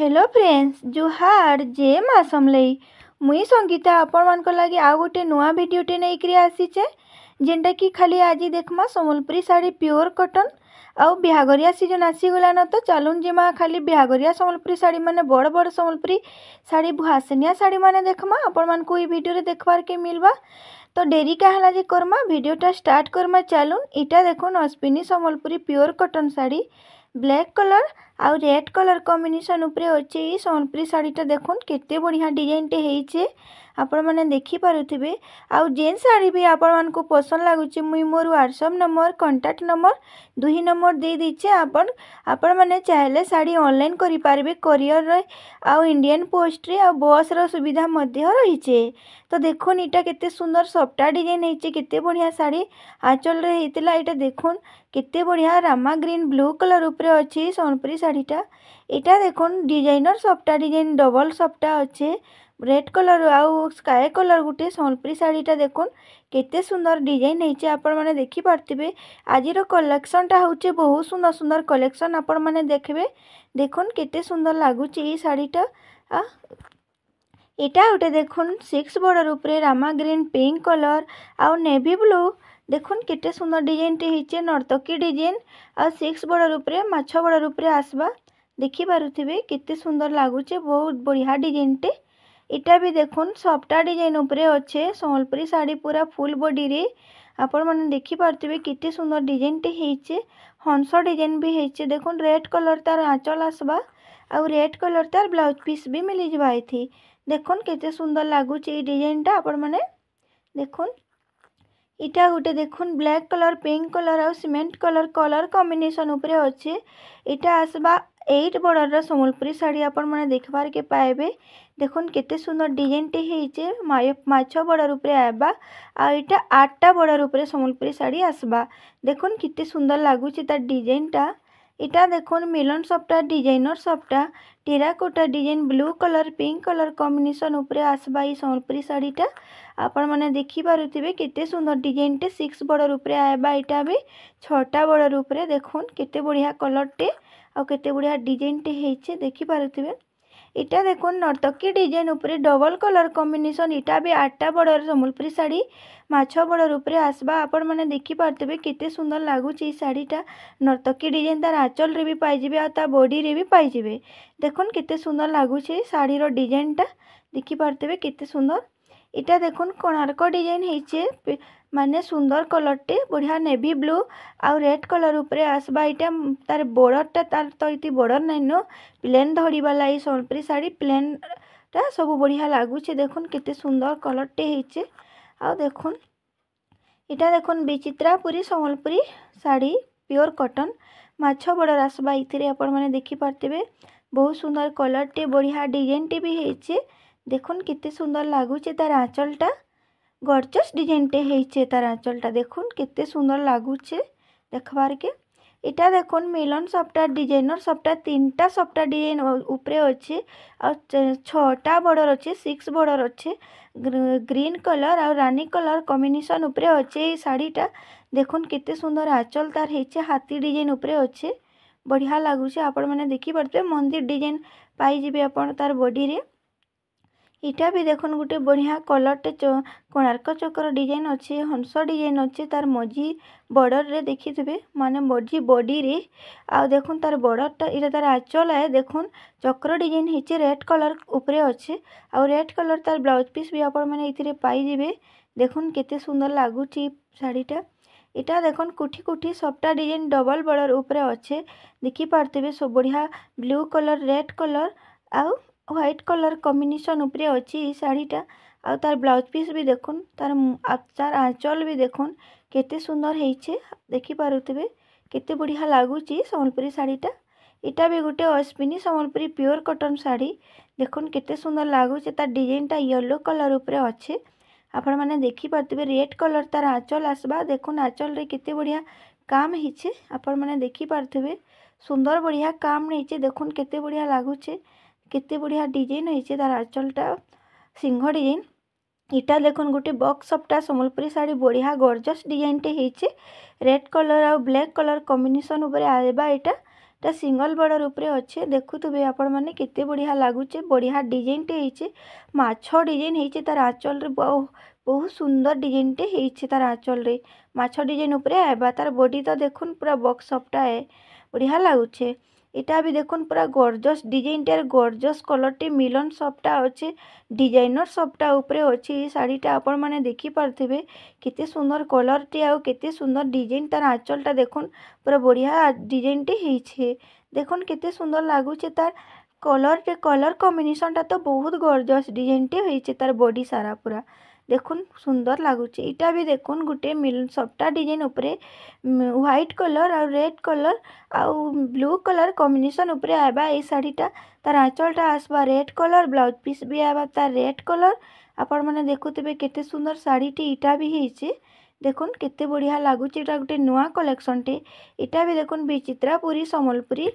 Hello friends जुहार जे मासमलई मुई संगीता आपण मान लगी आउ गोटे नुआ भिडटे नहीं आसीचे जेनटा कि खाली आज देखमा सम्बलपुरी साड़ी प्योर कॉटन आउ बिहागरिया सीजन आसीगला न तो चलुन जिमा खाली बिहागरिया सम्बलपुरी साड़ी माने बड़ बड़ सम्बलपुरी साड़ी भुआसनिया साड़ी माने देखमा आपण मान को भिडियो देखबार के मिलबा। तो डेरी कहला जे करमा भिडियोटा स्टार्ट करमा चलुन। इटा देखुन Ashwini Sambalpuri pure cotton sari black colour आउ रेड कलर कॉम्बिनेशन उपरे अच्छे सम्बलपुरी साड़ीटा देखुन केते बढ़िया डिजाइन टे हेइचे आपण माने देखि पारुथिबे। आउ जेन साड़ी भी आपण मान को पसंद लागुचे मुई मोर WhatsApp number contact number 2 number दे दीचे आपण माने चाहेले साड़ी ऑनलाइन करि पारबे कोरियर रे आउ इंडियन पोस्ट रे आउ बस रो सुविधा मध्य रहिचे। तो देखुन इटा केते सुंदर सफ्टा डिजाइन हेइचे केते बढ़िया साड़ी आंचल रे हेतिला। इटा देखुन केते बढ़िया रामा ग्रीन ब्लू कलर उपरे अच्छी सम्बलपुरी साड़ीटा। इटा देखुन डिजाइनर सफ्टा डिजाइन डबल सफ्टा अच्छे रेड कलर आउ स्काई कलर गुटे सम्बलपुरी साड़ीटा देखुन केते सुंदर डिजाइन हेइचे आपण माने देखि पारथिबे। आजिरो कलेक्शनटा होचे बहुत सुंदर सुंदर कलेक्शन आपण माने देखबे। देखुन केते सुंदर लागुची ई साड़ीटा। इटा गोटे देखुन 6 बॉर्डर उपरे रामा ग्रीन पिंक कलर आउ नेवी ब्लू देखुन केते सुंदर डिजाइन टे हिचे नर्तकी डिजाइन आ 6 बॉर्डर उपरे माछ बॉर्डर उपरे आसबा देखि पारुथिबे केते सुंदर लागुचे बहुत बढ़िया डिजाइन टे। इटा भी देखुन सफ्टा डिजाइन उपरे अच्छे सम्बलपुरी साड़ी पूरा फुल बॉडी रे आपण माने देखि पारुथिबे केते सुंदर डिजाइन टे हेइचे हंस डिजाइन भी हेइचे। देखुन रेड कलर तार आंचल आसबा आउ रेड कलर तार ब्लाउज पीस भी मिली जबा एथी। देखुन केते सुंदर लागुचे ई डिजाइनटा आपण माने देखुन। इटा गोटे देखुन ब्लैक कलर पिंक कलर और सीमेंट कलर कलर कॉम्बिनेशन उपरे अच्छे। इटा आसबा 8 बॉर्डर सम्बलपुरी साड़ी आपण माने देखबार के पाएबे। देखुन केते सुंदर डिजाइन टे हेइचे माछ बॉर्डर उपरे आबा आ इटा 8टा बॉर्डर उपरे सम्बलपुरी साड़ी आसबा। देखुन केते सुंदर लागुचे ता डिजाइनटा। इटा देखुन मिलन सफ्टा डिजाइनर सफ्टा terracotta design blue colour pink colour combination उपरे आसबा ई सम्बलपुरी साड़ीटा आपण माने देखि पारुथिबे केते सुंदर डिजाइन टे 6 बॉर्डर उपरे आबा। इटा भी 6टा बॉर्डर उपरे देखुन केते बढ़िया कलर टे आ केते बढ़िया डिजाइन टे हेइचे देखि पारुथिबे। इटा देखुन नर्तकी डिजाइन उपरे डबल कलर कॉम्बिनेशन इटा भी 8टा बॉर्डर सम्बलपुरी साड़ी माछ बॉर्डर उपरे आसबा आपण माने देखि पारथिबे केते सुंदर लागुची ई साड़ीटा नर्तकी डिजाइन तार आंचल रे भी पाई जिबे आ ता बॉडी रे भी पाई जिबे। देखुन केते सुंदर लागुची साड़ी रो डिजाइनटा देखि पारथिबे केते सुंदर। इटा देखुन कोणार्क डिजाइन हेइचे माने सुंदर कलर टे बढ़िया नेवी ब्लू आउ रेड कलर उपरे आसबा। इटा तार बॉर्डरटा तार तो इति बॉर्डर नाइनो प्लेन धड़ी वाला ई सम्बलपुरी साड़ी प्लेन टा सब बढ़िया लागुचे। देखुन केते सुंदर कलर टे हेइचे आ देखुन। इटा देखुन विचित्रापुरी सम्बलपुरी साड़ी प्योर कॉटन माछ बॉर्डर आसबा इथिरे आपण माने देखि पारथिबे बहुत सुंदर कलर टे बढ़िया डिजाइन टे भी हेइचे। देखुन केते सुंदर लागुचे तार आंचलटा गॉर्जियस डिजाइन टे हेइचे तार आंचलटा देखुन केते सुंदर लागुचे देखबार के। इटा देखुन मिलन सफ्टा डिजाइनर सफ्टा 3टा सफ्टा डिजाइन उपरे अच्छे और 6टा बॉर्डर अच्छे 6 बॉर्डर अच्छे ग्रीन कलर और रानी कलर कॉम्बिनेशन उपरे अच्छे साड़ीटा। देखुन केते सुंदर आंचल तार हेइचे हाथी डिजाइन उपरे अच्छे बढ़िया लागुचे आपण माने देखि पारबे मंदिर डिजाइन पाई जिबे आपण तार बॉडी रे। इटा भी देखुन गोटे बढ़िया कलर टे कोणार्क चक्र डिजाइन अच्छे हंस डिजाइन अच्छे तार मझी बॉर्डर रे देखिथिबे माने मझी बॉडी रे आ देखुन तार बॉर्डरटा इटा तार आंचल है। देखुन चक्र डिजाइन हेइचे रेड कलर उपरे अच्छे आ रेड कलर तार ब्लाउज पीस भी आपण माने इथिरे पाई जिबे। देखुन केते सुंदर लागुची साड़ीटा। इटा देखुन कुठी कुठी सफ्टा डिजाइन डबल बॉर्डर उपरे अच्छे देखि पारथिबे सब बढ़िया ब्लू कलर रेड कलर आउ व्हाइट कलर कॉम्बिनेशन उपरे अच्छी ई साड़ीटा आ तार ब्लाउज पीस भी देखुन तार आंचल भी देखुन केते सुंदर हेइचे देखि पारुथिबे केते बढ़िया लागुची सम्बलपुरी साड़ीटा। इटा भी गोटे अश्विनी सम्बलपुरी प्योर कॉटन साड़ी देखुन केते सुंदर लागुचे तार डिजाइनटा येलो कलर उपरे अच्छे आपण माने देखि पारथिबे रेड कलर तार आंचल आसबा। देखुन आंचल रे केते बढ़िया काम हेइचे आपण माने देखि पारथिबे सुंदर बढ़िया काम हेइचे। देखुन केते बढ़िया लागुचे केते बढ़िया डिजाइन हेइचे तार आंचलटा सिंह डिजाइन। इटा देखुन गोटे बॉक्स सफ्टा सम्बलपुरी साड़ी बढ़िया गॉर्जियस डिजाइन टे हेइचे रेड कलर और ब्लैक कलर कॉम्बिनेशन उपरे आबा। इटा ता सिंगल बॉर्डर उपरे अच्छे देखुवे आपण मैंने केते बढ़िया लगुचे बढ़िया डिजाइन टे होइछे माछ डिजाइन होइछे तार आंचल रे बहुत सुंदर डिजाइन टे होइछे तार आंचल रे माछ डिजाइन उपरे आबा तार बॉडी तो देखुन पूरा बॉक्स सफ्टा है बढ़िया लगुचे इटा भी देखुन पूरा गॉर्जियस डिजाइन टे गॉर्जियस कलर टे मिलन सफ्टा अच्छे डिजाइनर सफ्टा उपरे अच्छे शाड़ीटा आपण मैंने देखि पारथिबे केते सुंदर कलर टे आ केते सुंदर डिजाइन तार आंचलटा देखुन पूरा बढ़िया डिजाइन टे होइछे देखुन केते सुंदर लगुचे तार कलर कॉम्बिनेशन टा तो बहुत गॉर्जियस डिजाइन टे होइछे तार बॉडी सारा पूरा देखुन सुंदर लगुचे इटा भी देखुन गुटे मिल सफ्टा डिजाइन उपरे व्हाइट कलर और रेड कलर आउ ब्लू कलर कॉम्बिनेशन उपरे आबा ए साड़ीटा तार आंचलटा आसबा रेड कलर ब्लाउज पीस भी आबा तार रेड कलर आपण मैंने देखुथिबे केते सुंदर साड़ीटी इटा भी होइछे देखुन केते बढ़िया लगुचे इटा गुटे नुआ कलेक्शन टे इटा भी देखुन विचित्रापुरी सम्बलपुरी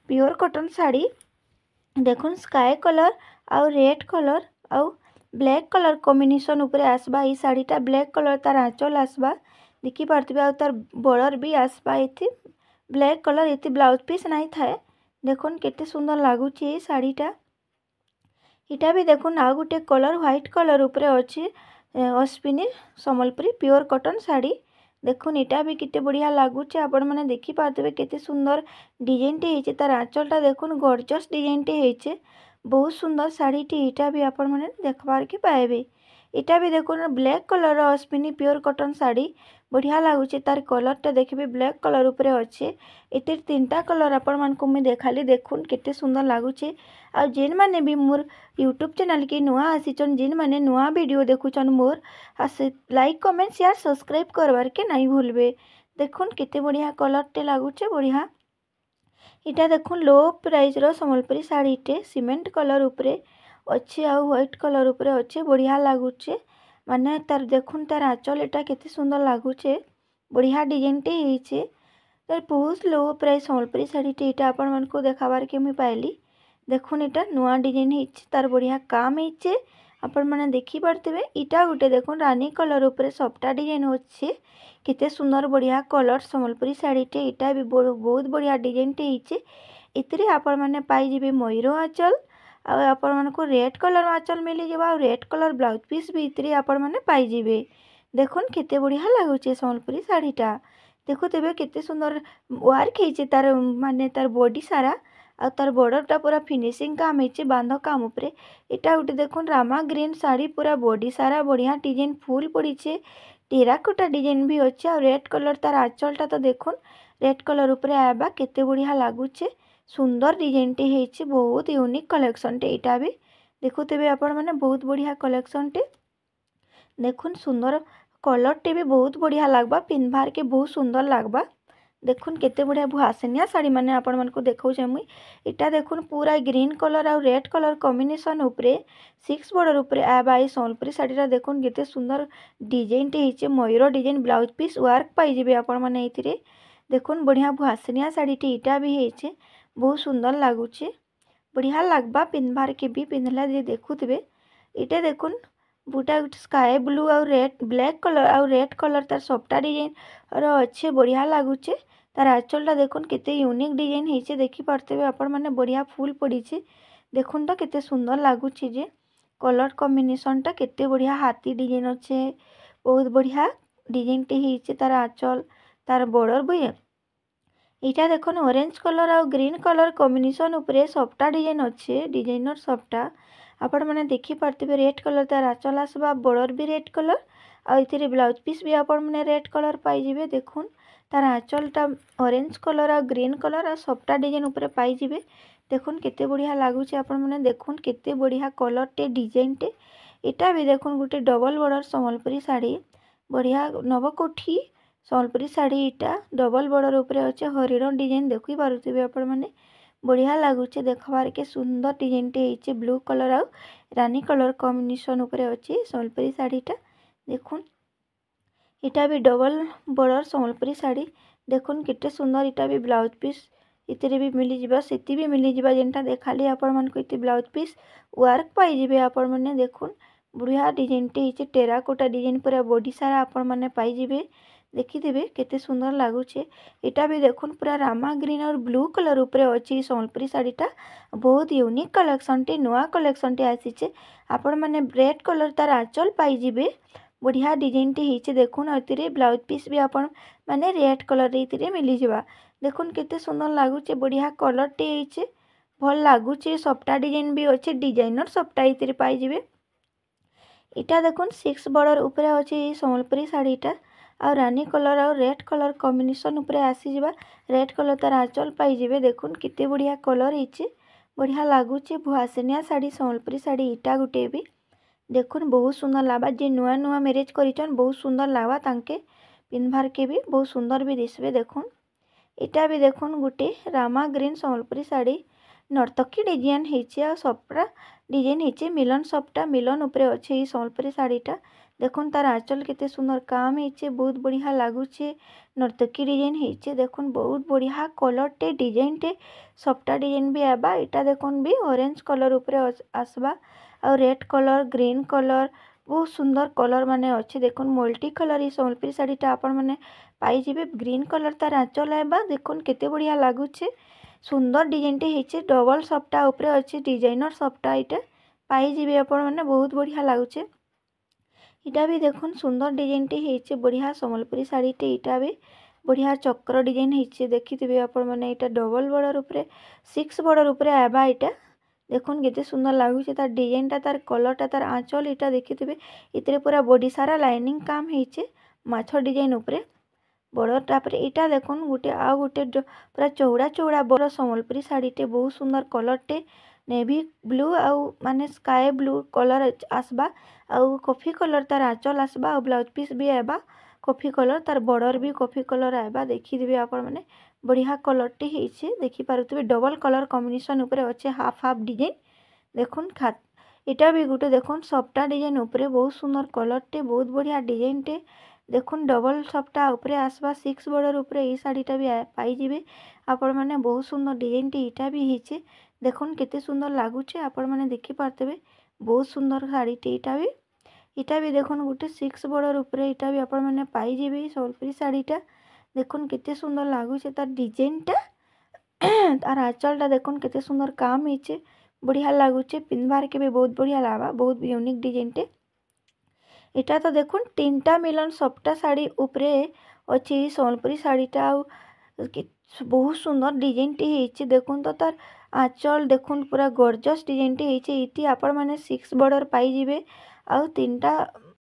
प्योर कॉटन साड़ी देखुन स्काई कलर आउ रेड कलर आउ ब्लैक कलर कॉम्बिनेशन उपरे आसबा ई साड़ीटा ब्लैक कलर तार आंचल आसबा देखि पारथिबे आ तार बॉर्डर भी आसबा एथि ब्लैक कलर एथि ब्लाउज पीस नहीं थाए देखुन केते सुंदर लगुचे ए साड़ीटा इटा भी देखुन आ गुटे कलर व्हाइट कलर उपरे अच्छे अश्विनी सम्बलपुरी प्योर कॉटन साड़ी देखुन इटा भी केते बढ़िया लगुचे आपण मैंने देखि पारथिबे केते सुंदर डिजाइन टे होइछे तार आंचलटा देखुन गॉर्जियस डिजाइन टे होइछे बहुत सुंदर साड़ीटी इटा भी आपण मैंने देखबार के पाएबे इटा भी देखुन black colour Ashwini pure cotton sari बढ़िया लगुचे तार कलरटा देखिबे ब्लैक कलर उपरे अच्छे एते तीनटा कलर आपण मानकु मुई देखाली देखुन केते सुंदर लगुचे आ जेन माने भी मोर यूट्यूब चैनल के नुआ आसीचन जेन माने नुआ वीडियो देखुचन मोर लाइक कमेंट शेयर सब्सक्राइब करबार के नहीं भूलबे देखुन केते बढ़िया कलरटे लगुचे बढ़िया इटा देखुन लो प्राइस रो सम्बलपुरी साड़ीटे सीमेंट कलर उपरे अच्छे आ व्हाइट कलर उपरे अच्छे बढ़िया लगुचे माने तार देखुन तार आंचल एटा केते सुंदर लगुचे बढ़िया डिजाइन टे होइछे तार बहुत लो प्राइस सम्बलपुरी साड़ीटे एटा आपण मानकु देखाबार के मुई पाइली देखुन एटा नुआ डिजाइन होइछे तार बढ़िया काम होइछे आपण माने देखि पारथिबे इटा गुटे देखुन रानी कलर उपरे सफ्टा डिजाइन होइछे केते सुंदर बढ़िया कलर सम्बलपुरी साड़ीटे इटा भी बहुत बढ़िया डिजाइन टे होइछे इतरे आपण माने पाई जिबे मयूर आंचल आ आपण मानको रेड कलर आंचल मिली जेबा और रेड कलर ब्लाउज पीस भी इतरे आपण माने पाई जिबे देखुन केते बढ़िया लगुचे सम्बलपुरी साड़ीटा देखुथिबे केते सुंदर वर्क होइछे तार माने तार बॉडी सारा आ तार बॉर्डरटा पूरा फिनिशिंग काम होइछे बांध काम उपरे इटा गुटे देखुन रामा ग्रीन साड़ी पूरा बॉडी सारा बढ़िया डिजाइन फुल पड़ीछे टेराकोटा डिजाइन भी अच्छे और रेड कलर तार आंचलटा तो देखुन रेड कलर उपरे आबा केते बढ़िया लगुचे सुंदर डिजाइन टे होइछे बहुत यूनिक कलेक्शन टे इटा भी देखुथिबे आपण माने बहुत बढ़िया कलेक्शन टे देखुन सुंदर कलर टे भी बहुत बढ़िया लगबा पिनभार के बहुत सुंदर लगबा देखुन केते बढ़िया भुआसनिया साड़ी माने आपण मानकु देखौछे मुई इटा देखुन पूरा ग्रीन कलर और रेड कलर कॉम्बिनेशन उपरे 6 बॉर्डर उपरे आबा ई सम्बलपुरी साड़ीटा देखुन केते सुंदर डिजाइन टे होइछे मयूर डिजाइन ब्लाउज पीस वर्क पाई जिबे आपण माने एथिरे देखुन बढ़िया भुआसनिया साड़ीटी इटा भी होइछे बहुत सुंदर लगुचे बढ़िया लगबा पिनभार के भी पिनला जे देखुथिबे इटा देखुन बूटा स्काई ब्लू और रेड ब्लैक कलर और रेड कलर तार सफ्टा डिजाइन और अच्छे बढ़िया लगुचे तार आंचलटा देखुन केते यूनिक डिजाइन होइछे देखि पारथिबे आपण माने बढ़िया फूल पड़ीछे देखुन तो केते सुंदर लगुचे जे कलर कॉम्बिनेशनटा केते बढ़िया हाथी डिजाइन अच्छे बहुत बढ़िया डिजाइन टे होइछे तार आंचल तार बॉर्डर भी इटा देखुन ऑरेंज कलर और ग्रीन कलर कॉम्बिनेशन उपरे सफ्टा डिजाइन अच्छे डिजाइनर सफ्टा आपण मैंने देखि पारथिबे रेड कलर तार आंचल आसबा बॉर्डर भी रेड कलर आ इथिरे ब्लाउज पीस भी आपण मैंने रेड कलर पाई जिबे देखुन तार आंचलटा ऑरेंज कलर और ग्रीन कलर और सफ्टा डिजाइन उपरे पाई जिबे देखुन केते बढ़िया लगुचे आपण मैंने देखुन केते बढ़िया कलर टे डिजाइन टे इटा भी देखुन गुटे डबल बॉर्डर सम्बलपुरी साड़ी बढ़िया नवकोठी सम्बलपुरी साड़ी इटा डबल बॉर्डर उपरे अच्छे हरिण डिजाइन देखि पारुथिबे आपण माने बढ़िया लगुचे देखबार के सुंदर डिजाइन टे होइछे ब्लू कलर और रानी कलर कॉम्बिनेशन उपरे अच्छे सम्बलपुरी साड़ीटा देखुन इटा भी डबल बॉर्डर सम्बलपुरी साड़ी देखुन केते सुंदर इटा भी ब्लाउज पीस इतरे भी मिली जिबा सेती भी मिली जिबा जेनटा देखाली आपण मानकु इति ब्लाउज पीस वर्क पाई जिबे आपण माने देखुन बढ़िया डिजाइन टे होइछे टेराकोटा डिजाइन पूरा बॉडी सारा आपण माने पाई जिबे देखिथिबे केते सुंदर लागुचे। इटा भी देखुन पूरा रामा ग्रीन और ब्लू कलर उपरे अछि संबलपुरी साड़ीटा। बहुत यूनिक कलेक्शन टे नुआ कलेक्शन टे आसीचे। आपण माने रेड कलर तार आंचल पाई जिबे। बढ़िया डिजाइन टे हिचे देखुन अतिरे ब्लाउज पीस भी आपण माने रेड कलर रे इतिरे मिली जिबा। देखुन केते सुंदर लागुचे बढ़िया कलर टे हिचे भल लागुचे। सफ्टा डिजाइन भी अच्छे डिजाइनर सफ्टा इतिरे पाई जिबे। इटा देखुन 6 बॉर्डर उपरे अछि संबलपुरी साड़ीटा आ रानी कलर और रेड कलर कॉम्बिनेशन उपरे आसी जिबा। रेड कलर तार आंचल पाई जिबे। देखुन किते बढ़िया कलर हिचे बढ़िया लागुचे। भुआसनिया साड़ी संबलपुरी साड़ी इटा गुटे भी देखुन बहुत सुंदर लाबा। जे नुआ नुआ मैरिज करिचन बहुत सुंदर लाबा तांके पिनभार के भी बहुत सुंदर भी दिसबे। देखुन इटा भी देखुन गुटे रामा ग्रीन संबलपुरी साड़ी नर्तकी डिजाइन हिचे आ सफ्टा डिजाइन हिचे मिलन सफ्टा मिलन उपरे अच्छे संबलपुरी साड़ीटा। देखुन तार आंचल केते सुंदर काम हिचे बहुत बढ़िया लागुचे। नर्तकी डिजाइन हिचे देखुन बहुत बढ़िया कलर टे डिजाइन टे सफ्टा डिजाइन भी आबा। इटा देखुन भी ऑरेंज कलर उपरे आसबा और रेड कलर ग्रीन कलर बहुत सुंदर कलर माने अच्छे। देखुन मल्टी कलर ई संबलपुरी साड़ीटा आपण माने पाई जिबे। ग्रीन कलर तार आंचल आबा देखुन केते बढ़िया लागुचे। सुंदर डिजाइन टे हिचे डबल सफ्टा उपरे अच्छे डिजाइनर सफ्टा इटा पाई जिबे आपण माने बहुत बढ़िया लागुचे। इटा भी देखुन सुंदर डिजाइन टे हिचे बढ़िया संबलपुरी साड़ी टे इटा भी बढ़िया चक्र डिजाइन हिचे देखिथिबे आपण माने। इटा डबल बॉर्डर उपरे 6 बॉर्डर उपरे आबा। इटा देखुन केते सुंदर लागुचे तार डिजाइन टा तार कलर टा तार आंचल इटा देखिथिबे। इतरे पूरा बॉडी सारा लाइनिंग काम हिचे माछो डिजाइन उपरे बॉर्डर टापरे। इटा देखुन गुटे आ गुटे पूरा चौड़ा चौड़ा बड़ संबलपुरी साड़ी टे बहुत सुंदर कलर टे नेवी ब्लू आउ माने स्काई ब्लू कलर आसबा आउ कॉफी कलर तार आंचल आसबा आउ ब्लाउज पीस भी आबा कॉफी कलर तार बॉर्डर भी कॉफी कलर आबा। देखिथिबे आपण माने बढ़िया कलर टे हिचे देखि पारुथिबे। डबल कलर कॉम्बिनेशन उपरे अच्छे हाफ हाफ डिजाइन देखुन खात इटा भी गुटे देखुन सफ्टा डिजाइन उपरे बहुत सुंदर कलर टे बहुत बढ़िया डिजाइन टे देखुन डबल सफ्टा उपरे आसबा 6 बॉर्डर उपरे ई साड़ीटा भी पाई जिबे आपण माने। बहुत सुंदर डिजाइन टे इटा भी हिचे देखुन केते सुंदर लागुचे आपण माने देखि पारतेबे। बहुत सुंदर साड़ी टे इटा भी देखुन गुटे 6 बॉर्डर उपरे इटा भी आपण माने पाई जिबे। संबलपुरी साड़ीटा देखुन केते सुंदर लागुचे तार डिजाइन टा तार आंचलटा देखुन केते सुंदर काम हिचे बढ़िया लागुचे। पिनभार के भी बहुत बढ़िया लाबा बहुत यूनिक डिजाइन टे। इटा तो देखुन 3टा मिलन सफ्टा साड़ी उपरे अच्छी संबलपुरी साड़ीटा बहुत सुंदर डिजाइन टे हिचे देखुन तो तार आंचल देखुन पूरा गॉर्जियस डिजाइन टे हिचे। इटी आपण माने 6 बॉर्डर पाई जिबे आउ 3टा